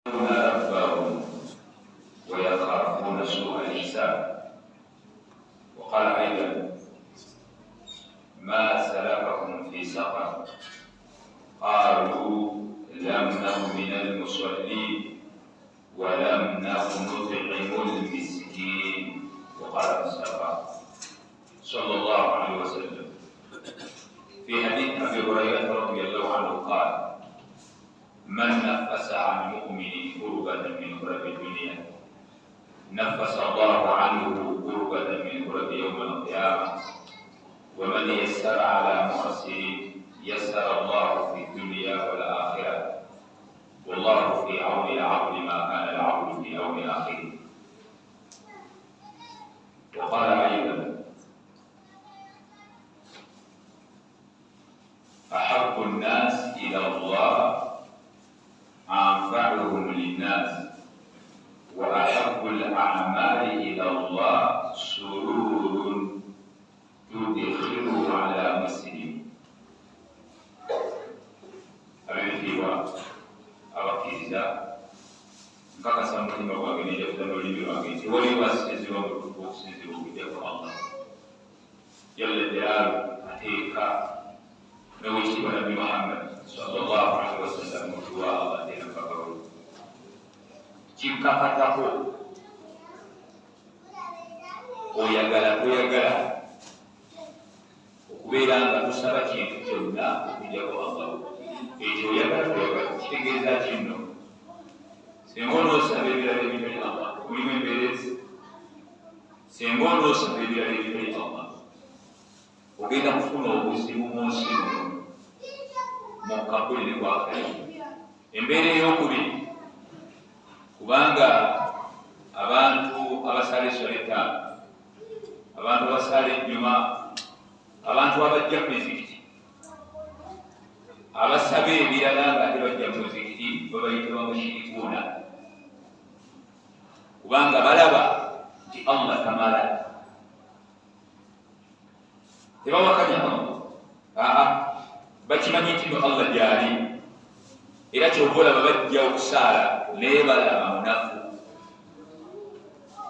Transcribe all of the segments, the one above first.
ربهم ويخافون سوء الحساب. وقال أيضا: ما سلككم في سقر؟ قالوا لم نك من المصلين ولم نك نطعم المسكين. وقال المصطفى صلى الله عليه وسلم في حديث أبي هريرة رضي الله عنه قال: من نفس عن مؤمن كربة من كرب الدنيا نفس الله عنه كربة من كرب يوم القيامة، ومن يسر على معسر يسر الله في الدنيا والآخرة، والله في عون العبد ما كان العبد في عون أخيه. وقال أيضا: أحب الناس إلى الله أنفعهم للناس، وأحب الأعمال إلى الله سرور تدخله على مسلم. ab'ebitiibwa abakkiriza nkakasa mu mutima gwange n'enjaguza n'olulimi lwange nti waliwo asinzibwa mu tukufu okusinzibwa okuddako Allah jalla jalaalu ateeka n'owekitiibwa Nabbi Muhammad sallallahu alaihi wasallam mutuwa Allah ateeka mpakawo kikkakatako oyagala toyagala okubeera nga tusaba kintu kyonna okujjako Allah. Ekyo oyagala toyagala kitegeeza kinno singa onoosaba ebirala ebitali Allah mulimu embeerezi. Singa onoosaba ebirala ebitali Allah ogenda kufuna obuzibu mu nsi mu kabuli ne bwakali. Embeera ey'okubiri, kubanga abantu abasala eswala, abantu abasala ejjuma, abantu abajja ku mizikiti, abasaba ebirala nga ate bajja mu muzikiti babayita bamushirikuuna, kubanga balaba nti Allah tamala. Tebawakanya Allah, bakimanyi nti Allah gyali, era kyova olaba bajja okusaala naye balaba munafu,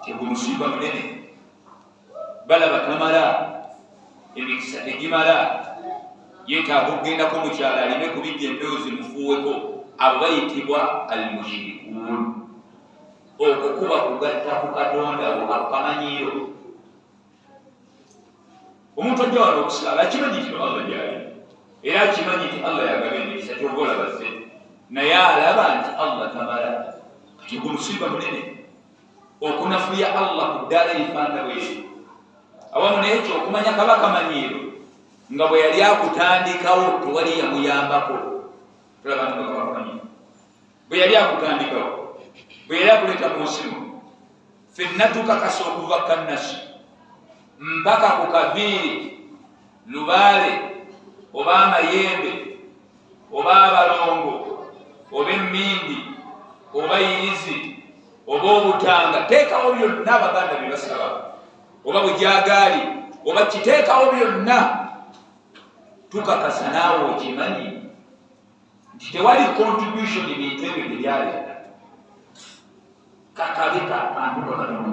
tegumusiiba munene, balaba tamala, emikisa tegimala, yeetaaga okgendako mukyala aleme kubijja empewo zimufuuweko. Abo bayitibwa almushirikuun. Okwo kuba kugatta ku Katonda akamanyiiro. Omuntu ajja wano okusaala akimanyi nti Allah gyali, era akimanyi nti Allah yagaba emikisa, kyova olaba ze, naye alaba nti Allah tamala. Kati gumusiiba munene okunafuya Allah ku ddaala erifaana bweri. Awamu n'ekyo okumanya kaba kamanyiiro nga bwe yali akutandikawo tewali yamuyambako. Tulaba nti kaba kamanyiiro bwe yali akutandikawo, bwe yali akuleeta mu nsimu, ffenna tukakasa okuva kannasi mpaka ku kaviiri, lubaale oba amayembe oba abalongo oba emmindi oba irizi oba obutanga, teekawo byonna Abaganda bye basaba, oba bujagaali oba kiteekawo byonna. Tukakasa naawe okimanyi nti tewali contribution bintu ebyo tebyaleeta. Kakabe kakantu kakatono,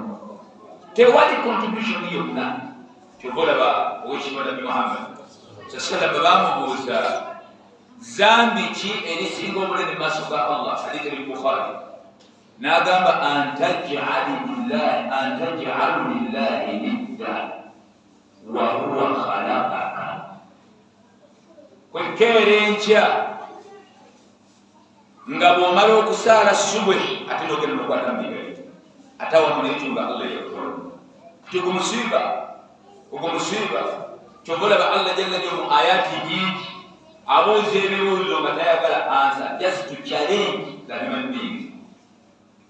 tewali contribution yonna. Kyova olaba owekitiibwa Nabbi Muhammad sallallahu bamubuuza zambi ki erisinga obunene mu maaso ga Allah, hadithi eri mu Bukhari, n'agamba antaj'alu lillahi nidda wa huwa khalaqaka. Kwekeera enkya nga bw'omala okusaala subuhi ate n'ogenda n'okwata mbigari, ate awamu n'ekyo nga Allah yakola. Tigumusiiba, ogumusiiba. Kyova olaba Allah jalla jalaluhu mu ayaati nyingi abuuza ebibuuzo nga tayagala ansa, just to challenge the human being.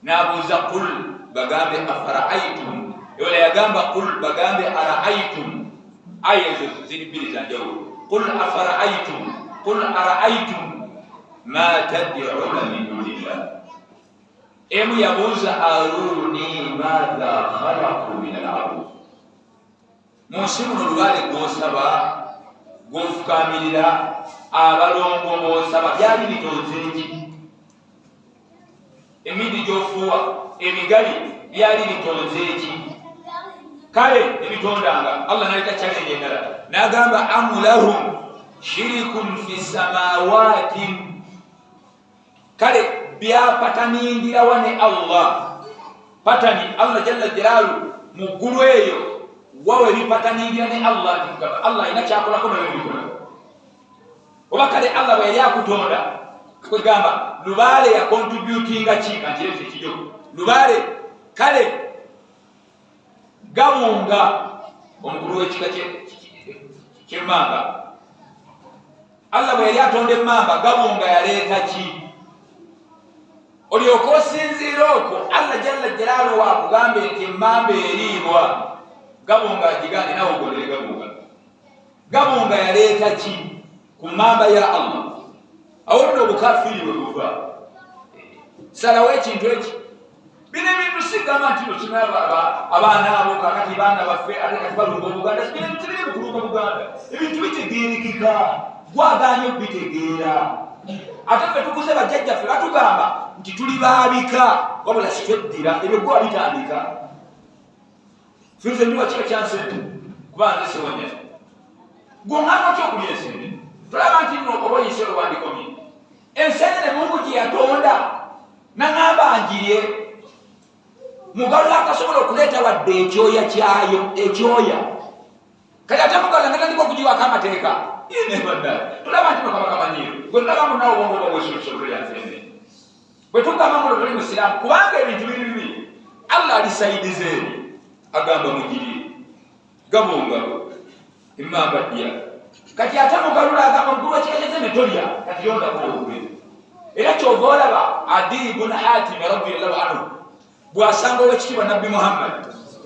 N'abuuza qul, bagambe afara'aytum, yola yagamba qul, bagambe ara'aytum. Aya ezo ziri bbiri za njawulo. Qul afara'aytum, qul ara'aytum ma tad'una min dunillah. Emu yabuuza aruni madha khalaqu min al-ardh. Mu nsi muno lubaale gw'osaba, gw'ofukaamirira, abalongo b'osaba byali bitonze ki? emindi gyofuuwa emigali byali bitonze eki kale ebitondanga Allah naleta challenge endala n'agamba amulahum shirikun fi samawati kale byapataningira wane Allah patani Allah jalla jalalu muggulu eyo wawe bipataningira ne Allah tikaba Allah ina kyakola kono ebikola oba kale Allah bwe yakutonda kwegamba lubale ya contributinga chika ntireze kijo lubale kale gabunga omukulu w'ekika ky'emmamba Allah bwe yali atonda emmamba gabunga yaleeta ki olyoka osinziira okwo Allah jalla jalaalu wakugambe nti emmamba eriibwa gabunga agigande nawe ogondere gabunga yaleeta ki ku mmamba ya Allah awo nno obukafiri bwe buva salawo ekintu eki bino ebintu sigamba nti nokinaba abaana abo kakati baana baffe ate kati balumba Obuganda bino ebintu biri bukulumba Buganda ebintu bitegeerekeka gwaganya okubitegeera ate ffe tukuze bajjajjaffe batugamba nti tuli baabika wabula sitweddira ebyo gwa bitandika fize ndiwa kika kyansente kuba nze siwonya gongano kyokulya ensente tulaba nti nno oba oyise olwandikomi ensente ne Mungu gye yatonda naŋŋamba njirye mugalula akasobola okuleeta wadde ekyoya kyayo ekyoya kati ate mugala natandika okugiwako amateeka yenebaddala tulaba nti bakabakamanyiiro gwe tulabamu nawe obwongo bwesolosobolo lyansende bwe tugamba mulo tuli musiraamu kubanga ebintu biri bibiri Allah alisaidiza eri agamba mugiri gabungabo emmamba ddya kati ate mugalula agamba mugulu wekika kyezene tolya kati yondakuobube era kyova olaba Adi ibn Hatim radiyallahu anhu bwasanga owekitiibwa Nabbi Muhammad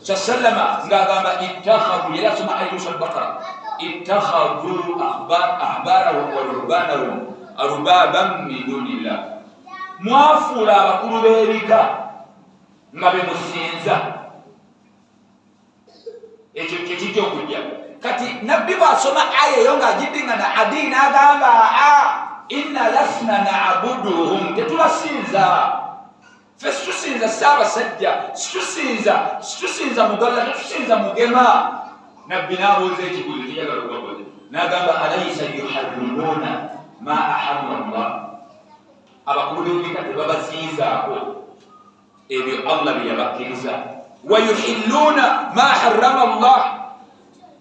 sallama ng'agamba ittakhadhu yali asoma ayusa al-Baqara ittakhadhu ahbarahum wa ruhbanahum arbaban min dunillah mwafuula abakulu b'ebika nga bemusinza ekyo kyekijja okujja kati nabbi bw'asoma aya eyo ng'agiddingana Adi n'agamba inna lasna na'buduhum tetulasinza ffe situsinza Ssaabasajja situsinza mugalla tetusinza mugema nabbi n'abuuza ekibuuzo kiyagala okubabuuza n'agamba alaysa yuharrimuna ma aharrama Allah abakulu b'ebika tebabasinzaako ebyo Allah bye yabakkiriza wa yuhilluuna ma harrama Allah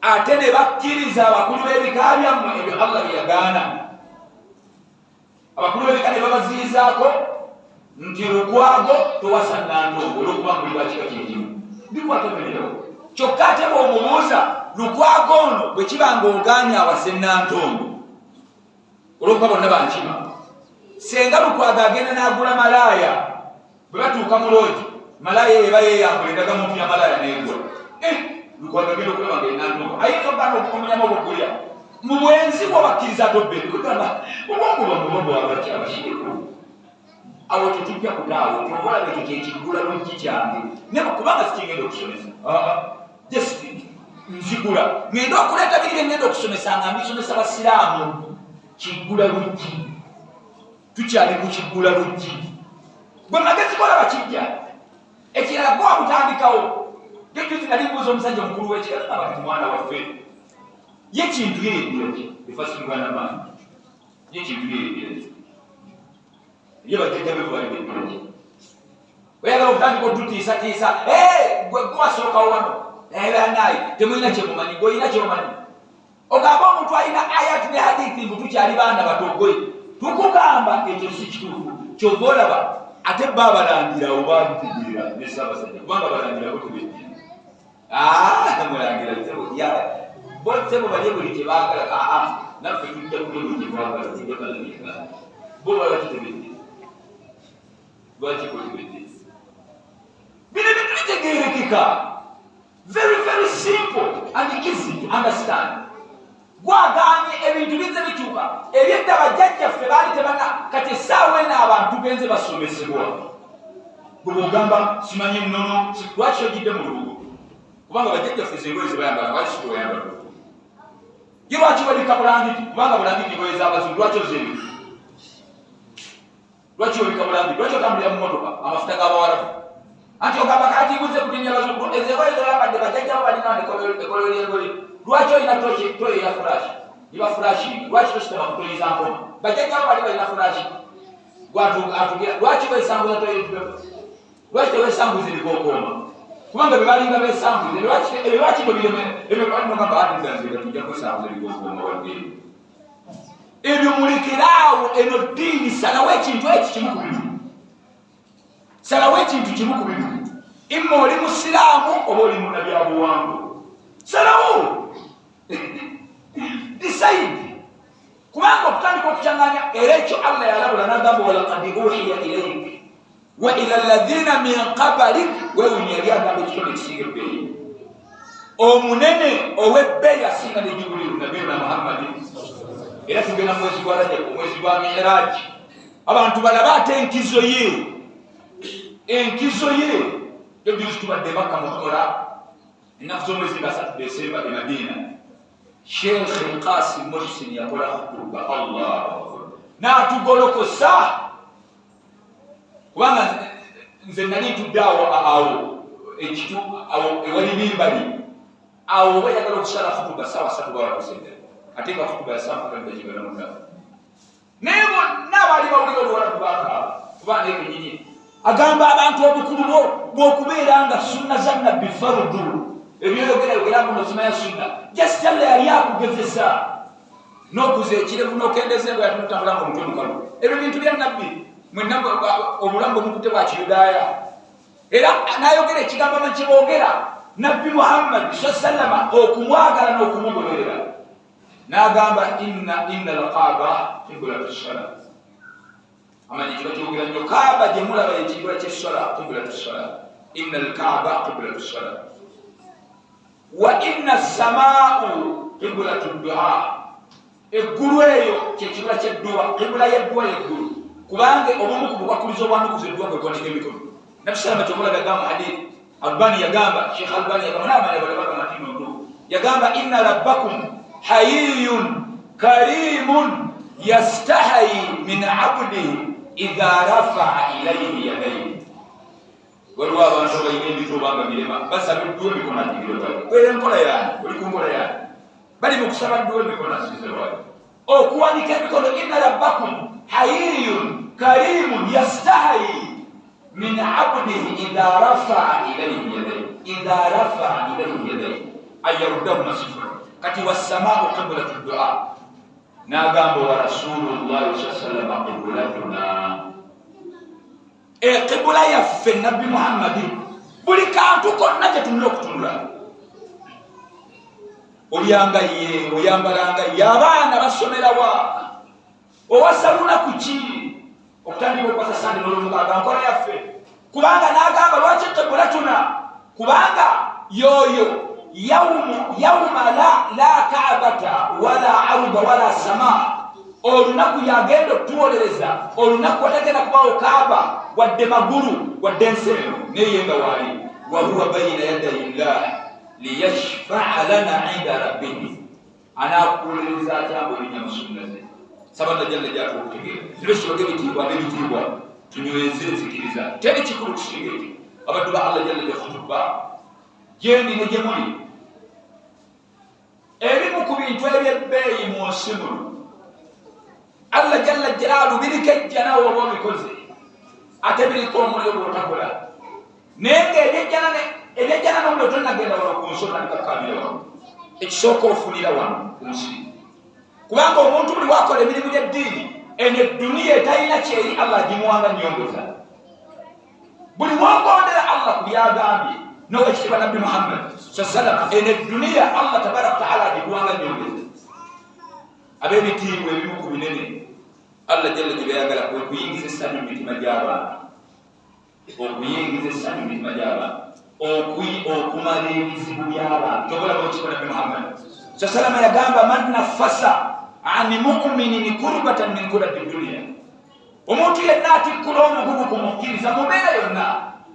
ate ne bakkiriza abakulu b'ebika byammwe ebyo Allah bye yagaana abakulu b'ebika ne babaziizaako nti lukwago towasa Nantongo olwokuba muli lwakika kyekimu bikwatomererawo kyokka ate bw'omubuuza lukwago ono bwe kiba ng'ogaanya awase Nantongo olwokuba bonna bankima senga lukwago agenda n'agula malaaya bwe batuuka mu loogi malaaya eba yeeyambula endagamuntu ya malaaya n'egula lukwago agenda okulaba ng'enantongo ayinza oganda omumunyamu obugulya mu bwenzi bwabakkiriza tobberi kugamba obwongo bwamubongo abaki abashiriku awo tetujja kutaawo tobolabe ekyo kyekigula luggi kyange naye kubanga sikingenda okusomesa just nzigula ngenda okuleeta biri byengenda okusomesa nga mbisomesa basiraamu kiggula luggi tukyali ku kiggula luggi gwe magezi gola bakijja ekirala gwa butandikawo gejuzi nali mbuuza omusajja omukulu w'ekika abakati mwana waffe ye kintu yeebyaki efasingwana maani ye kintu yeebyaki ye bajjajja bebalibebiraki oyagala okutandika otutiisatiisa gwe gwasookawo wano banaye temulina kyemumanyi gweolina kyemumanyi ogamba omuntu alina ayati ne hadithi mbu tukyali baana batogoye tukugamba ekyo si kituufu kyova olaba ate bba abalangirawo babitegeera ne Ssaabasajja kubanga balangirawo tebeddiina mulangira sebo balye buli kyebaagala naffe tujja kulya buli kyebaagala tujja balabika bo balaki tebeddiina lwaki kotebeddiina bino bintu bitegeerekeka very very simple and easy to understand gwaganye ebintu bize bikyuka ebyedda bajjajjaffe baali tebana kati essaawa eno abantu benze basomesebwa gwe bwogamba simanyi nnono lwaki ogidde mu lubugo kubanga bajjajjaffe zengoye zebayambala lwaki sitoyambala ye lwaki walika bulangiti kubanga bulangiti ngoye z'abazungu lwaki ozeebintu lwaki olika bulambi lwaki otambulira mu motoka amafuta g'abawarabu anti ogamba kati buze kutinnya bazungu ezeekoyo zolabadde bajjajjabo balina ekolero lyengoli lwaki olina toyo ya fulashi iba fulashi lwaki tositama kutoyiza nkoma bajjajjabo bali balina fulashi gwatugira lwaki weesambuza toyo lwaki teweesambuza ebikookoma kubanga bebalinga beesambuza lwaki tujja kwesambuza ebikookoma walugeri ebyo mulekerawo eno ddiini salawo ekintu eki kimu ku bimu salawo ekintu kimu ku bimu imma oli musiraamu oba oli munnabyabuwangu salawo decide kubanga okutandika okukyanganya era ekyo allah yalabula nagamba walaqad uhiya ilaik wa ila alladhina min qablik wewe yali agamba ekitone kisinga ebbeeyi omunene ow'ebbeeyi asinga ne Jibuliru nabiyuna Muhammadi era tugenda mwezi gwa Rajabu mwezi gwa Miraji abantu balaba ate enkizo ye ejuzi tubadde Makka mukola ennaku z'omwezi nga 3 Desemba e Madina Sheikh Qasim Muhsin yakola khutba Allahu Akbar n'atugolokosa kubanga nze nali ntuddeawo awo ekitu awo ewali mimbali awo bayagala okusala khutba sawa 3 bawakosente ate nga khutba ya saa 4 ndagibala munda naye bonna baali bawulira oluwalabu bakaaba kubanga ekenyinyi agamba abantu obukulu bw'okubeera nga sunna za nabbi farudu ebyoyogerayogera muno simanya sunna just alla yali akugezesa n'okuza ekirevu n'okendeza engo yatunutambula nga omutwe mukalu ebyo bintu bya nabbi mwenna obulamu bwemukutte bwa kiyudaaya era n'ayogera ekigambo nekiboogera nabbi Muhammad sallama okumwagala n'okumugoberera n'agamba inna alkaaba qiblatu ssalat amanyi kiba kyogera nnyo kaaba gye mulaba ekibula ky'essala qiblatu ssalat inna alkaaba qiblatu ssalat wa inna as-samaa'u qiblatu du'a eggulu eyo kyekibula ky'edduwa qibula y'edduwa y'eggulu kubanga obumu ku bukwakuliza obwanukuza edduwa bwe kuwanika emikono nabbi salama kyomulaga agamba hadith Albani yagamba Sheikh Albani yagamba n'amanya balabaka matino ndu yagamba inna rabbakum hayyun karimun yastahi min abdihi idha rafa'a ilayhi yadayhi waliwo abantu abayina ebintu obanga mirema basaba edduwa emikono atigirewali era enkola yani oli ku nkola yani bali mu kusaba edduwa emikono asizewali okuwanika emikono inna rabbakum hayyun karimun yastahi min abdihi idha rafa'a ilayhi yadayhi ayyaruddahuma sifra kati wassamaa'u qiblatu du'a n'agamba wa rasulullahi sallallahu qiblatuna qibula yaffe nabbi Muhammadi buli kantu konna gye tunula okutunula olyanga ye oyambalanga ye abaana basomera wa owasaluna ku ki okutandika okwasa sande n'olwomukaaga nkola yaffe kubanga n'agamba lwaki qiblatuna kubanga yoyo yawma la kaabata wala arda wala sama olunaku yagenda otuwolereza olunaku watagenda kubawo kaaba wadde magulu wadde ensero neyenga waali wahuwa bayina yadayi llah liyashfaa lana inda rabbihi anakuwolereza atyamba olinya musunna ze sabanda jalla gyatu okutegeera zibekibage bitiibwa nebitiibwa tunyweze nzikiriza teri kikulu kusinga ekyo abaddu ba allah jalla lyakutuba gyendi ne gye muli ebimu ku bintu ebyebbeeyi mu nsi muno allah jalla jalaalu biriko ejja nawe oba obikoze ate biriko omuliro bwotakola naye nga ebyejjana nomuliro tonnagenda wano ku nsi otandikakabira wano ekisooka ofunira wano ku nsi kubanga omuntu buli wakola emirimu gy'eddiini eno edduniya etalina kyeri allah agimuwanga nyongoza buli mwogondera allah ku byagambye n'owekitiibwa nabbi Muhammad sallam eno edduniya allah tabaraka wataala agiguwanga nyongoza ab'ebitiibwa ebimu ku binene allah jalla gye beeyagala okuyingiza essanyu mu mitima gy'abantu okumala ebizibu by'abantu tobolaba okitiibwa nabbi Muhammad salama yagamba man nafasa ani muminin kurbatan min kurabi dunia omuntu yenna atikkula omugugu kumukkiriza mu mbeera yonna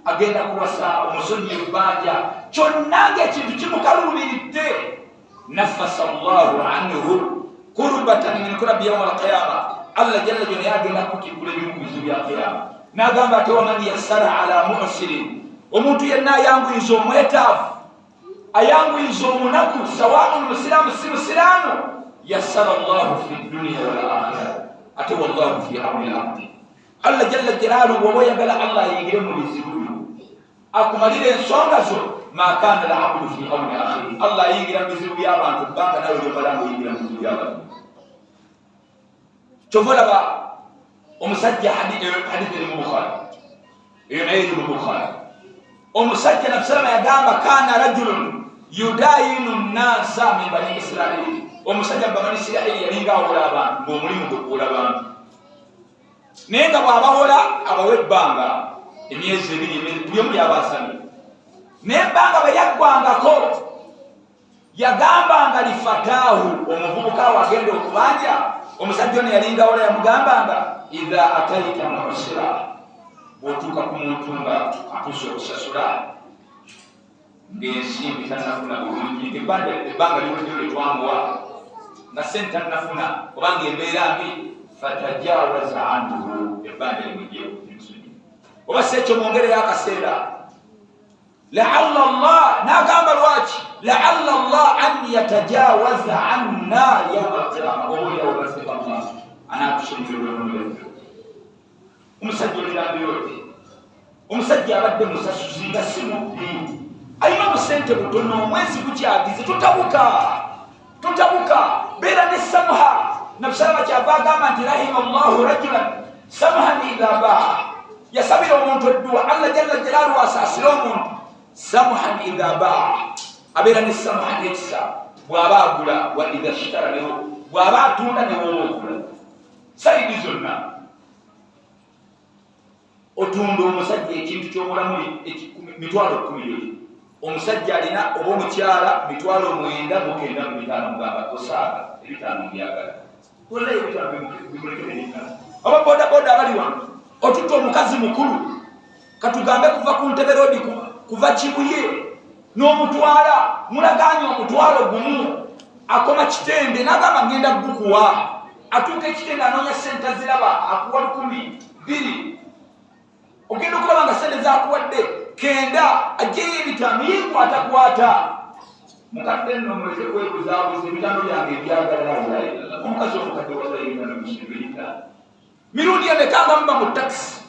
agenda kuwasa omusonyi ebbanja kyonna ng'ekintu kimukaluubiridde nafasa allahu anhu kurbatan min kurabi yauma alqiyama Allah jalla jalla yagenda kukikula ebimubizu bya kiyama n'agamba ate waman yassara ala mu'sirin omuntu yenna ayanguyiza omwetaavu ayanguyiza omunaku sawa'un musiraamu si musiraamu yassara Allahu fi dunya wal akhirah ate wallahu fi amri al-abdi Allah jalla jalaaluhu bw'oba oyagala Allah ayingire mu bizibu akumalira ensonga zo ma kana al-abdu fi amri akhihi Allah ayingira mu bizibu by'abantu bbanga nawe lyomala ng'oyingira mu bizibu by'abantu kyovalaba omusajja hadithi eri mu Bukhari eyo naye eri mu Bukhari omusajja Nabi salama yagamba kana rajulun yudayinu nnasa min bani Israili omusajja mu bani Israili yalinga awola abantu ng'omulimu gwe kuwola abantu naye nga bw'abawola abawa ebbanga emyezi ebiri buli omu yabaasami naye ebbanga bwe yaggwangako yagambanga lifataahu omuvubuka wagenda okubanja omusajja ono yalinga awola yamugambanga idha ataita mu'sira bw'otuuka ku muntu nga atuuse okusasula ng'ensimbi tannafuna bulungi ebbanga liweddeyo lyetwamuwa nga sente tannafuna obanga embeera mbi fatajawaza anhu ebbanga limujjeyo oba si ekyo mwongereyo akaseera laalla Allah n'agamba lwaki laalla Allah an yatajawaza anna yawma alqiyama obaoliawo bafika Allah anaatusonyireolomulebe omusajja olirambiroti omusajja abadde musasuzi nga si mubbi alina obusente butono omwezi gukyagize totabuka beera ne samuha Nabi salama kyava agamba nti rahima Allahu rajulan samuhan idha baa yasabira omuntu edduwa Allah jalla jalaaluhu asaasire omuntu samuhan idha baa abeera ne samuhan ekisa bw'aba agula wa idha shtara leho bw'aba atunda newoba okula sayidi zonna otunda omusajja ekintu ky'omulamu $1,000 omusajja alina oba omukyala $9,995 mugamba osaaga ebitaano byagala olayo ebitaano bimulekere oba bodaboda abali wano otutta omukazi mukulu katugambe kuva ku Ntebe Road kuva Kibuye n'omutwala mulaganya omutwalo gumu akoma Kitende n'agamba ngenda gukuwa atuuka Ekitende anoonya sente ziraba akuwa 2,000 ogenda okulaba nga sente zakuwadde kenda ajjeyo ebitaano yekwatakwata mukadde nno muleke kwebuzaabuza ebitaano byange ebyagalala omukazi omukadde wazaibana musibirita mirundi emekanga muba mu takisi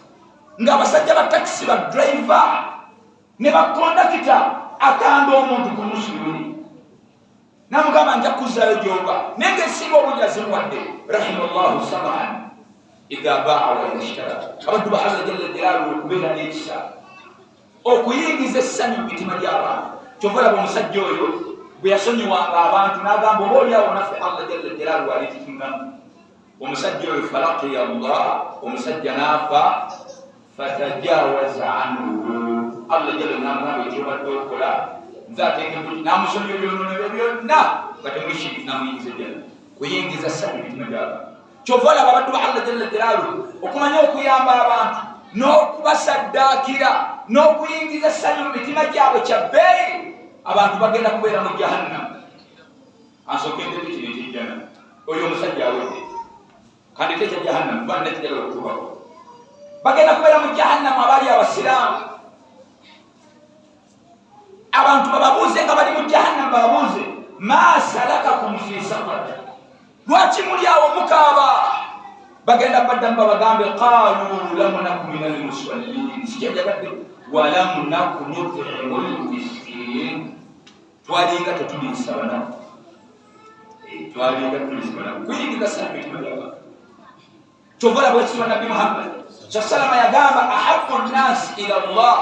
ng'abasajja ba takisi ba driver ne bakondakita akanda omuntu ku musibiri namugamba nja kuzaayo gy'ova naye ng'ensinga obungi azimuwadde rahimallahu samahan idha baa wa yashtara abantu ba Allah jalla jalaaluhu okubeera n'ekisa okuyingiza essanyu mu mitima gy'abantu kyova olaba omusajja oyo bwe yasonyiwanga abantu n'agamba oba oliawo naffe Allah jalla jalaaluhu alitutunamu omusajja oyo falaqiya Allah omusajja n'afa fatajawaza anhu Allah jalla n'amugamba ekyobadde okola nze ateeke n'amusonyiwa ebyonoono byonna nga temwishiki n'amuyingiza ejjana kuyingiza essanyu mu mitima gy'abantu kyova olaba abaddu ba Allah jalla jalaaluhu okumanya okuyamba abantu n'okubasaddaakira n'okuyingiza essanyu mu mitima gyabwe kyabbeeyi abantu bagenda kubeera mu jahannam ansokendeko kino ekijjana oyo omusajja awedde kandi tekya jahannam kuba nekijagala okutuubako bagenda kubeera mu jahannam abaali abasiraamu abantu bababuuze nga bali mu jahannam bababuuze ma salakakum fi saqar lwaki muli awo mukaaba bagenda baddamu babagambe qaalu lam naku min almusallin sikyajagadde walam naku nutimu lmiskin twalinga tetuliisa banaku twalinga tuliisa banaku kuyingiza sami tumalaba kyovala bwekitibwa Nabbi Muhammad salama yagamba ahabbu nnasi ila Allah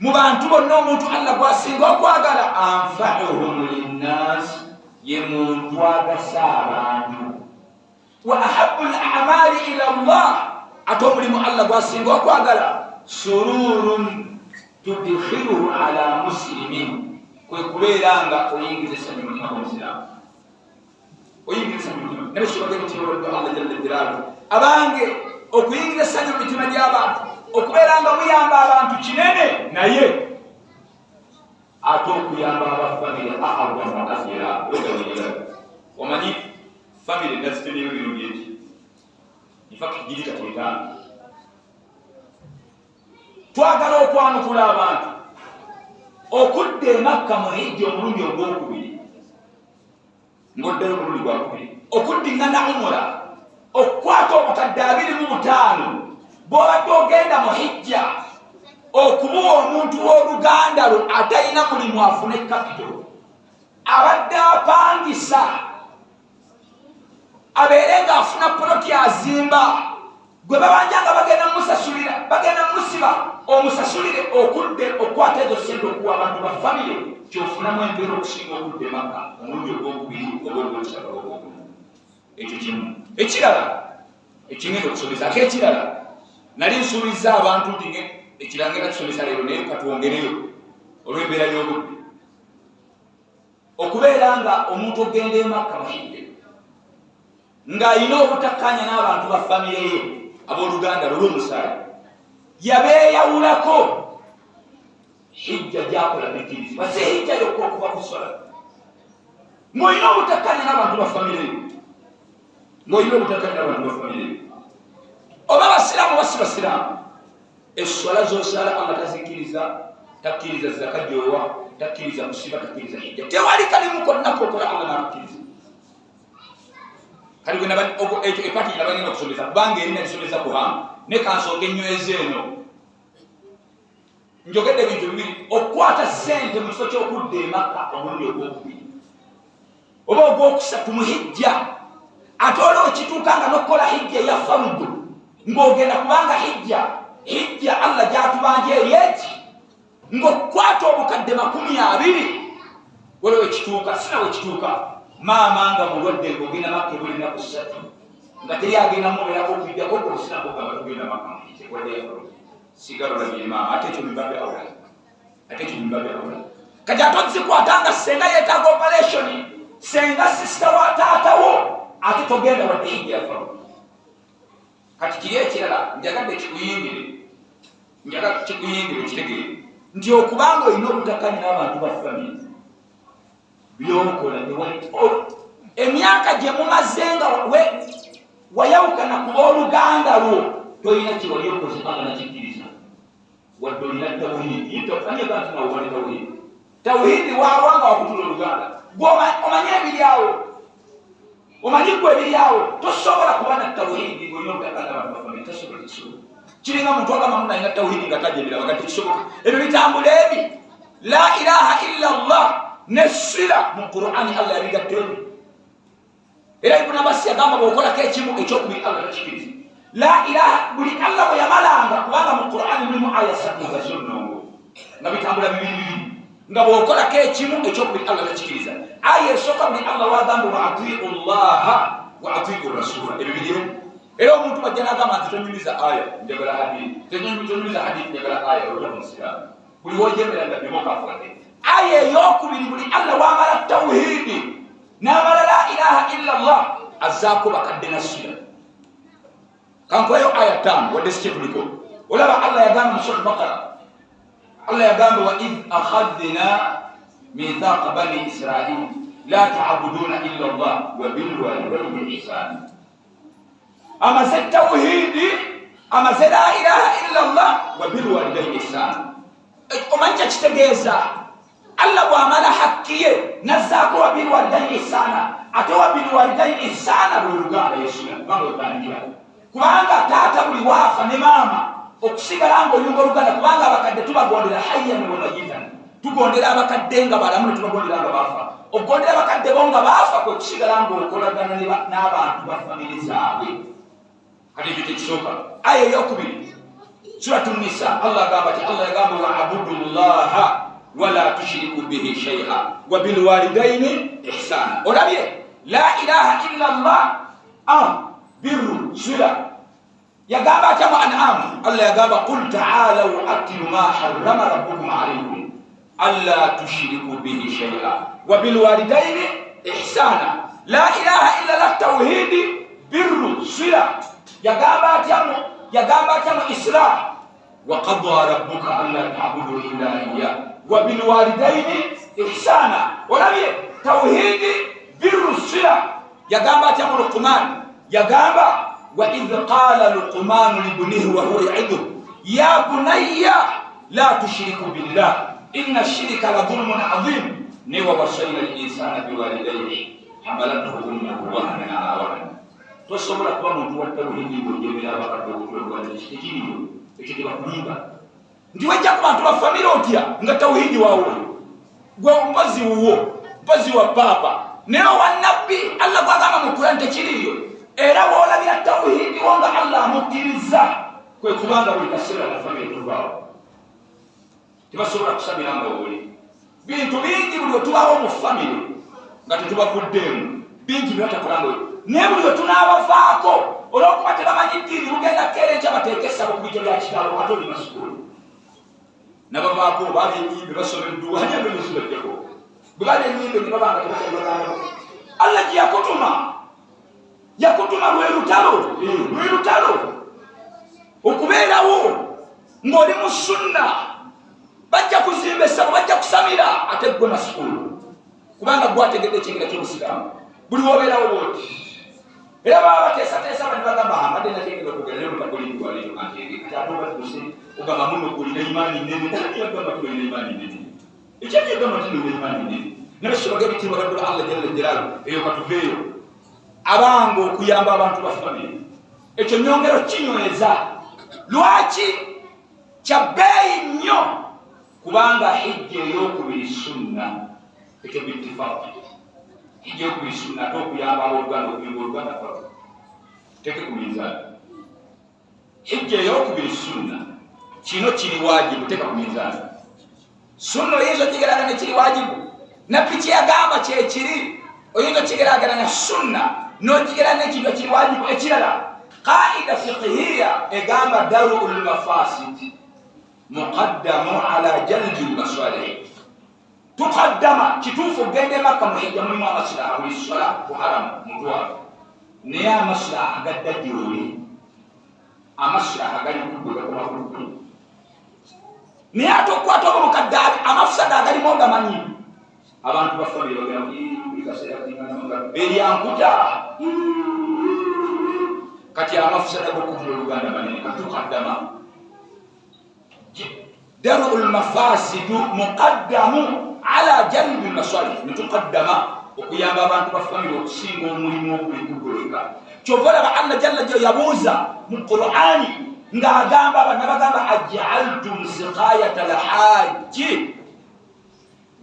mu bantu bonna omuntu Allah gwasinga okwagala anfa'uhum linnas ye muntu agasa abantu wa ahabbu al-a'mali ila Allah ate omulimu Allah gwasinga okwagala sururun tudkhiluhu ala muslimin kwe kubeera nga oyingiza essanyu mu mutima gw'omusiraamu oyingiza essanyu mu mutima nabe kibagenda kibawadde Allah jalla jalaaluhu abange okuyingiza essanyu mu mitima gy'abantu okubeera nga muyamba abantu kinene naye ate okuyamba abafamire aagwamagazira omanyi famire naziteliyo bino byeki infatti girika tetano twagala okwanukula abantu okudda e Makka mu hijja omulundi ogwokubiri ng'oddayo omulundi gwakubiri okuddingana umura okukwata obukadde 25 bw'obadde ogenda mu hijja okumuwa omuntu w'oluganda lwo atalina mulimu afune kapito abadde apangisa abeere ng'afuna poloti azimba gwe babanjanga bagenda musasulira bagenda musiba omusasulire okudde okwata ezo sente okuwa abantu ba famire kyofunamu embeera okusinga okudde Makka omulundi ogwokubiri obwogwokusaba ogwokubiri ekyo kimu ekirala ekingenda okusomesa ak'ekirala nali nsuubiza abantu nti ekirala ngenda kusomesa leero naye katwongereyo olw'embeera y'obudde okubeera nga omuntu ogenda e Makka mahidde ng'alina obutakkanya n'abantu ba famire ye abooluganda lw'omusaayi yabeeyawulako hijja gyakola nekirizibwa si hijja yokka okuba kusola ng'olina obutakkanya n'abantu ba famire ye ng'olina obutakkanya n'abantu ba famire ye oba basiraamu oba si basiraamu essola z'osala Allah tazikiriza takkiriza zaka gy'owa takkiriza kusiba takkiriza hijja tewali kalimu konna kokola Allah n'akkiriza kali gwe ekyo epati nabagenda okusomesa kubanga erina lisomesa kubanga ne kansooka enyweza eno njogedde ebintu bibiri okukwata ssente mu kifo ky'okudda e Makka omulundi ogwokubiri oba ogwokusatu mu hijja ate olwo okituuka nga n'okukola hijja eya farudu ng'ogenda kubanga hijja Allah gyatubanja ey'eki ng'okukwata obukadde 20 waliwo ekituuka sinawe ekituuka maama nga mulwadde ng'ogenda Makka buli nnaku 3 nga teri agenda mubeerako okujjako ng'osinaku ogamba tugenda Makka sigala olabye maama ate ekyo mibabbe awulala kati ate ozikwatanga senga yeetaaga operation senga sisita wa taatawo ate togenda wadde hijja yafawo kati kiri ekirala njagadde kikuyingire kitegeere nti okubanga olina obutakkanya n'abantu ba famire byokola emyaka gye mumazenga wayawukana ku booluganda lwo tolina kiwali okoze Allah nakikkiriza wadde olina tawhidi tofanyegantinawone tawhidi wawanga wakutula oluganda omanye ebiryawo omanyi gwe ebiryawo tosobola kuba na tawhidi ng'olina obutakkanya n'abantu ba famire tasobola kiringa muntu agamba nalina tawhidi nga tajebiraba kati kisoboka ebyo bitambula ebi la ilaha illa Allah nesira mu Qur'ani Allah yabigattemu era Ibn Abbas yagamba bw'okolako ekimu ekyokubiri Allah takikiriza la ilaha buli Allah bwe yamalanga kubanga mu Qur'ani mulimu aya 3 nga zonnongo nga bitambula bibiri nga bw'okolako ekimu ekyokubiri Allah takikiriza aya esooka buli Allah wagamba wa atiu llaha wa atiu rasula ebyo birimu era omuntu bajja n'agamba nti tonyumiza aya njagala hadithi tonyumiza hadithi njagala aya olwala musiraamu buli wojemera nga bimokafudde aya eyokubiri buli Allah wamala tawhidi n'amala la ilaha illa Allah azzaako bakadde nasira kankoyo aya 5 wadde sikituliko olaba Allah yagamba mu sura Baqara Allah yagamba wa id akhadna mithaqa bani israil la ta'buduna illa Allah wa bil walidayni ihsana amaze tawhidi amaze la ilaha illa Allah wa bil walidayni ihsana omanja kitegeeza Allah bw'amala hakkiye nazzaako wa bil walidayni ihsana ate wa bil walidayni ihsana lwoluganda yesula kubanga otangira kubanga taata buli waafa ne maama okusigala ng'oyunga oluganda kubanga abakadde tubagondera hayyan wa mayyitan tugondera abakadde nga balamu ne tubagondera nga baafa okugondera abakadde bo nga baafa kwe kusigala ng'okolagana n'abantu ba famire zaabwe kati ekyo tekisooka aya eyokubiri suratu Nisa Allah yagamba wa abudu llaha wala tushiriku bihi shay'a wa bil walidayni ihsana olabye la ilaha illa Allah birru sila yagamba atya mu An'am Allah yagamba qul ta'alu atlu ma harrama rabbukum alaykum alla tushiriku bihi shay'a wa bil walidayni ihsana la ilaha illa Allah tawhidi birru sila yagamba atya mu Isra wa qadha rabbuka alla ta'budu illa iyyah wa bil walidayni ihsana olabye tawhidi birru sila yagamba atya mu Luqman yagamba وإذ قال لقمان لابنه وهو يعظه يا بني لا تشرك بالله إن الشرك لظلم عظيم ووصينا الإنسان بوالديه حملته أمه وهنا على وهن tosobola kuba muntu wattaluhindi ng'ojemera abakadde okutwalibwa ekitekiiyo ekitebakulimba nti wajja ku bantu ba famire otya nga tawuhidi waawe gwe mpazi wuwo mpazi wa paapa naye owannabbi allah gwagamba mu Qur'an tekiriyo era woolabira tawuhidi wo nga allah amukkiriza kwe kubanga buli kaseera na famire tubaawo tebasobola kusabira nga woli bintu bingi buli wetubaawo mu famire nga tetubakuddeemu bingi byatakulanga naye buli we tunaabavaako olw'okuba tebamanyi ddiini lugenda keerenca bateekesa ku biito bya kitalo ate oli masukulu nabavaako baali enyimbe basomeddwa hanyambe nezibaddeko bwe baali enyimbe ne babanga tebakyalibagambo allah gye yakutuma lwe lutalo okubeerawo ng'oli mu sunna bajja kuzimba essabo bajja kusamira ate gwe masukulu kubanga gwategedde ekyengera ky'omusiraamu buli wobeerawo bwoti era baba bateesateesa bani bagamba amade nakyengera okugenda naye mutakolindwaliro kantengekati ate obatuse ogamba muno kulina imaani nene yagamba tulina imaani nene ekyagamba tulina imaani nene nabesobaga ebitiibwa gaddula allah jalla jalaalu eyo katuveeyo abange okuyamba abantu ba famire ekyo nyongero kinyweza lwaki kya bbeeyi nnyo kubanga hijja ey'okubiri sunna ekyo bittifaaqi hijja ey'okubiri sunna ate okuyamba abooluganda okuyamba oluganda kwabo teke ku minzaani hijja ey'okubiri sunna kino kiri waajibu teka ku minzaani sunna oyinza okigeraganya kiri waajibu nabbi kyeyagamba kyekiri oyinza okigeraganya sunna n'okigeraganya ekintu ekiri waajibu ekirala qaida fiqhiya egamba daru lmafasid muqaddamu ala jalbi lmasalih tuqaddama kituufu ogende makka muhijja mulimu amaslaha buli sola kuharamu mutwalo naye amaslaha agadda gyoli amaslaha agali kuggwegakomakulukulu naye ate okukwata oba mukaddaali amafusada agalimu ogamanyi abantu bafamire bagenda buli kaseera eryankuta kati amafusada gokuvula oluganda manene katukaddama daru lmafasidu muqaddamu ala jalbi lmasalih nitukaddama okuyamba abantu bafamire okusinga omulimu ogulikuggoleka kyova olaba allah jalla jo yabuuza mu qur'ani ng'agamba nabagamba ajaltum siqayata lhaji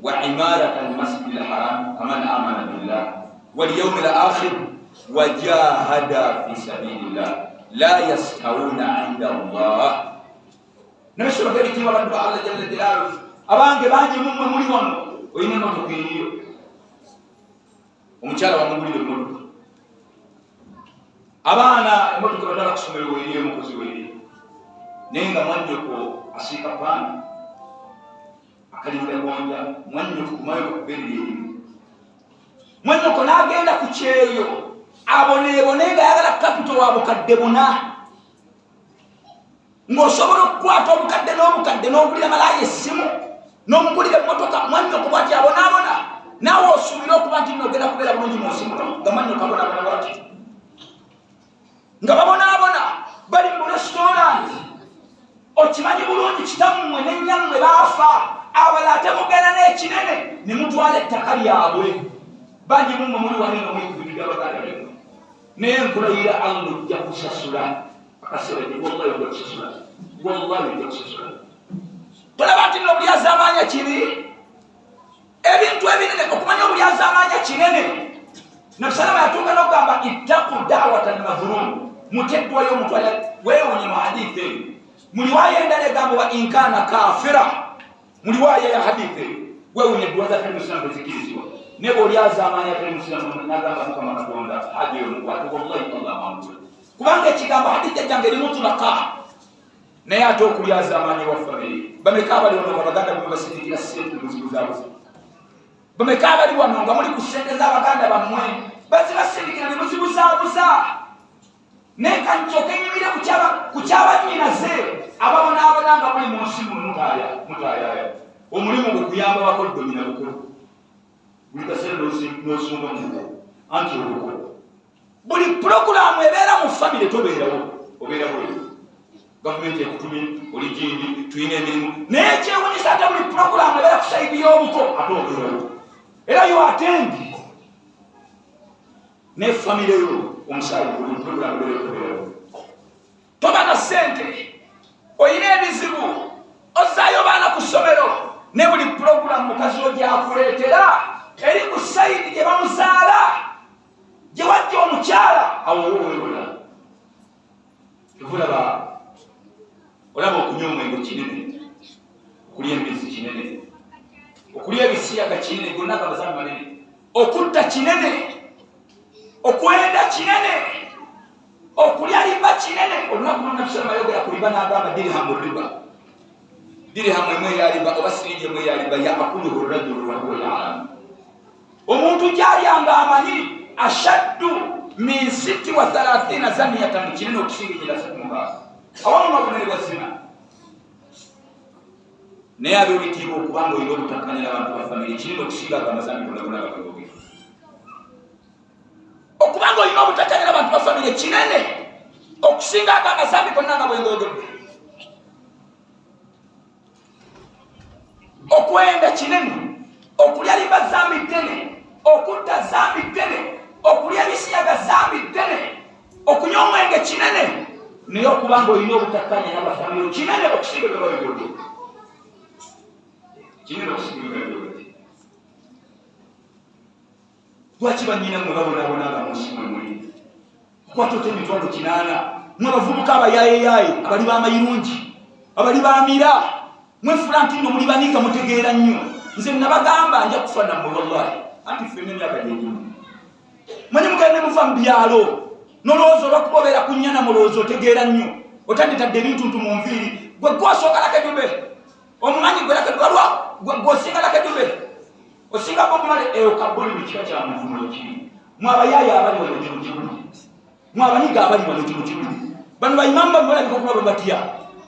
wa imarata almasjidi lharam faman amana billah walyaumi lakhir wajahada fi sabilillah la yastawuna inda allah nabisobaga ebitiibwa bantu ba allah jalla jalaalu abange bangi mumwe muli wano olina emotoka eriyo omukyala wamugulire emotoka abaana emotoka batala kusomero weriyo omukozi weriyo naye nga mwannyoko asiika paani akalinda gonja mwannyoko kumayo kuberera erimu mwannyoko n'agenda ku kyeyo aboneebone nga ayagala kapito wa bukadde buna ng'osobola okukwata obukadde n'obukadde n'ogulira malaaya essimu n'omugulira emmotoka mwannyoko bwati abonaabona naawe osuubire okuba nti nogenda kubeera bulungi mu nsi muno nga mwannyoko abonaabona bwati nga babonaabona bali mu restaurant okimanyi bulungi kitammwe n'ennyammwe baafa abala ate mugenda n'ekinene ne mutwala ettaka lyabwe bangi mumwe muli wane nga mwekubirira baganda bemwe naye nkulayira allah ojja kusasula akaseera ge wallahi ojja kusasula wallahi ojja kusasula tolaba nti n'obulyazaamaanya kiri ebintu ebinene okumanya obulyazaamaanya kinene nabisalama yatuuka n'okugamba ittaqu da'wata almazlum muteddwayo omuntu weewonye mu hadithi eyo muliwaaya endala egamba wa inkana kafira muliwaaya ya hadithi eyo weewonye edduwa za kalimusiramu tezikirizibwa naye bw'olyazaamaanya kalimusiramu nagamba mukama katonda hajeyo mukwate wallahi allah amawulira kubanga ekigambo hadithi ejjange erimu tulaka naye ate okulyazaamaanya ewafamire bameka abali wano nga baganda bwe basindikira sente muzibu zaabuzi bameka abali wano nga muli ku sente z'abaganda bammwe bazibasindikira ne muzibuzaabuza naye kancoka enyimire ku kyabannyinaze ababonaabona nga muli mu nsi muno mutaayaaya omulimu gwe kuyamba bakoddomina bukulu buli kaseera n'osumba muko anti obuko buli program ebeera mu family tobeerawo obeerawo gavumenti ekutumi oli gindi tulina emirimu naye kyewunyisa ate buli program ebeera ku saidi y'obuko ate obeerawo era yo atendi ne family yo omusaayi buli program ebeera tobeerawo toba na ssente oyina ebizibu ozaayo baana ku ssomero ne buli program mukazi wo gyakuleetera eri ku saidi gye bamuzaala gye wajja omukyala awowoweola tulaba olaba okunywa omwenge kinene okulya embizzi kinene okulya ebisiyaga kinene gonna agabazambi manene okutta kinene okwenda kinene okulya limba kinene olunaku lwonnabisala mayogera ku liba n'agamba dirihamu riba dirihamu emu eyaliba oba siringi emu eyaliba yaakuluhu rajulu wahuwa yaalamu omuntu gy'alyanga amanyi ashaddu min 36 zaniyatan kinene okusinga enyirasatu mukaaga awamu n'obunene bwa zina naye ab'ebitiibwa okubanga olina obutakkanya n'abantu ba famire kinene okusinga agamazambi gonna abagogera okubanga olina obutakkanya n'abantu ba famire kinene okusinga agamazambi gonna nga bwengogedde okwenda kinene okulya limba zambi ddene okutta zambi ddene okulya ebisiyaga zambi ddene okunywa omwenge kinene naye okubanga olina obutakkanya n'abafamire kinene okusinga gababigodde kinene okusinga gababigodde lwaki bannyina mwe babonaabonanga mu nsi mwe muli okukwata ota emitwalo 8 mwe abavubuka abayaayeyaye abali b'amayirungi abali b'amira mwefula nti nno muli baniika mutegeera nnyo nze nabagamba nja kufa nammwe wallahi anti ffenna emyaka gyenyimu manyi mugende muva mu byalo nolowooza olwakuba obeera ku nnyana mulowooza otegeera nnyo otandetadde ebintuntu mu nviiri gwe gwosooka lakedube omumanyi gwe lakedube gwosinga lakedube osinga bokumale eyo kabuli mu kika kya muvuno kiri mwabayaayo abali wano kino kibuli mwabanyiga abali wano kino kibuli bano bayimamu bamulabika okuba babatya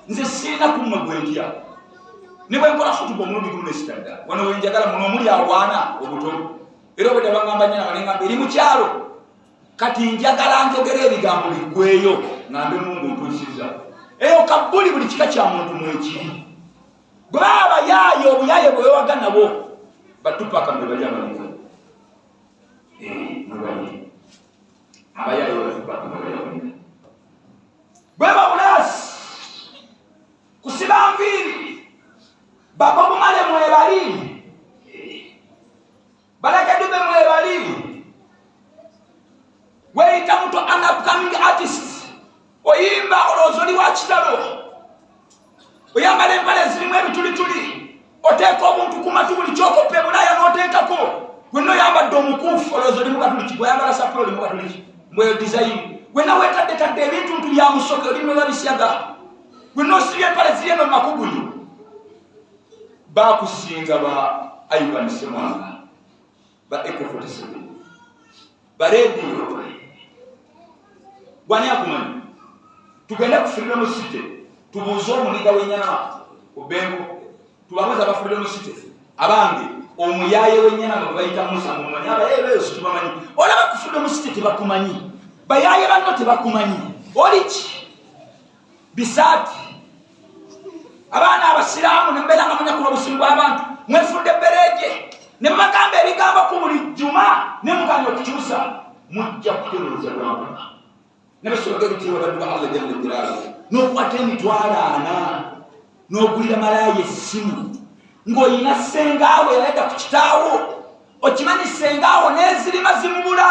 nze sirina kummwe gwentya ne bwe nkola khutuba omulundi gumu nesitadda wano wenjagala muno omuli awaana obutono era obwedde bagamba nyina balengamba eri mukyalo kati njagala njogera ebigambo biggweyo ngambe mungu ntuusiza eyo kabuli buli kika kya muntu mwekiri gwe abayaaye obuyaaye bwewewaga nabo batupaka mwe bali abalimu mwebali abayaaye batupaka mwe bali abalimu gwe babulasi kusiba nviiri baba bumale mwebali balakedube mwebali weyita muto an upcoming artist oyimba olowooza oli wa kitalo oyambala empale zirimu ebitulituli oteeka obuntu ku matu buli kyokopa ebulaaya n'oteekako gwenna oyambadde omukuufu olowooza oli mukatuliki bweyambala sapula oli mukatuliki mbweyo dizayini gwenna weetaddetadde ebintuntu bya musoke oli mwe babisyaga gwenna osibye empale ziri eno mumakugunyu bakusinga ba Ivan Semwanga ba Eco47 ba radio gwani akumanyi tugende kufulira mu site tubuuze omuniga w'ennyana obengo tubabuuza abafulira mu site abange omuyaaye w'ennyana nga bayita Musa mumanyi abayeebeyo situbamanyi olaba kufulira mu site tebakumanyi bayaaye banno tebakumanyi oli ki bisaati abaana abasiraamu nembeera nga munyakula obusimu bw'abantu mwefudde bereje ne mubagamba ebigambo ku buli jjuma ne muganya okukyusa mujja kutereeza lwamuna ne basobola ebitiibwa baddu ba Allah jalla jalaaluhu n'okwata emitwalo 4 n'ogulira malaaya essimu ng'olina ssengaawo yaledda ku kitaawo okimanyi ssengaawo n'ezirima zimubula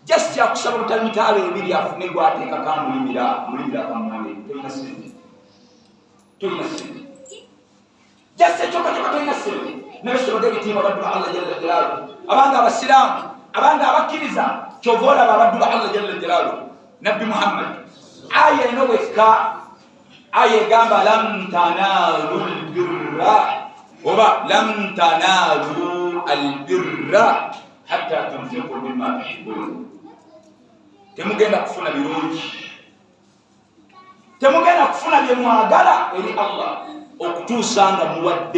just yakusaba olutali mitwalo 2 afune gwateeka kamulimira kamwale tolina sente tolina sente just ekyokakyokka tolina sente n'ebisobola ebitiibwa baddu ba Allah jalla jalaaluhu abanga abasiraamu abanga abakkiriza kyova olaba abaddu ba Allah jalla jalaaluhu Nabbi Muhammad aya eno wekka aya egamba lam tanalu albirra oba lam tanalu albirra hatta tunfiqu mimma tuhibbun temugenda kufuna birungi temugenda kufuna bye mwagala eri Allah okutuusa nga muwadde